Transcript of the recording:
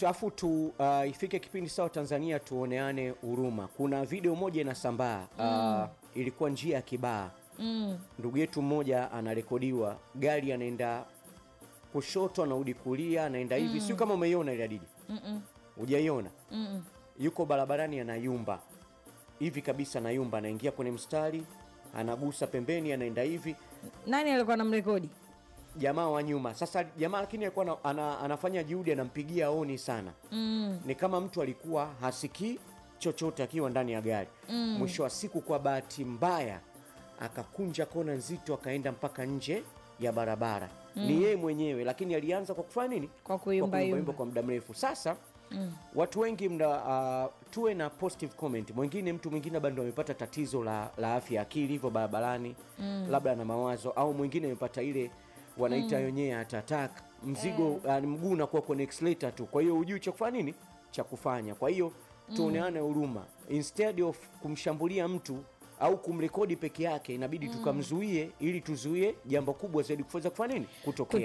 Chafu tu ifike kipindi sawa Tanzania tuoneane huruma. Kuna video moja inasambaa ilikuwa njia ya Kibaha. Ndugu yetu mmoja anarekodiwa, gari anaenda kushoto anarudi kulia, anaenda hivi. Sio kama umeiona ile Adidi. Hujaiona? Yuko barabarani anayumba. Hivi kabisa anayumba, anaingia kwenye mstari, anagusa pembeni, anaenda hivi. Nani alikuwa anamrekodi? Jamaa wa nyuma. Sasa jamaa lakini alikuwa anafanya juhudi, anampigia honi sana. Ni kama mtu alikuwa hasikii chochote akiwa ndani ya gari. Mwisho wa siku kwa bahati mbaya akakunja kona nzito, akaenda mpaka nje ya barabara. Ni yeye mwenyewe, lakini alianza kwa kufanya nini? Kwa kuyumba kwa muda mrefu. Sasa watu wengi tuwe na positive comment. Mtu mwingine bado amepata tatizo la afya akili hivyo barabarani, labda na mawazo, au mwingine amepata ile wanaita yenyewe attack, mzigo mguu unakuwa kwenye accelerator tu. Kwa hiyo hujui cha kufanya nini cha kufanya. Kwa hiyo tuoneane huruma, instead of kumshambulia mtu au kumrekodi peke yake, inabidi tukamzuie ili tuzuie jambo kubwa zaidi kufanya nini kutokea.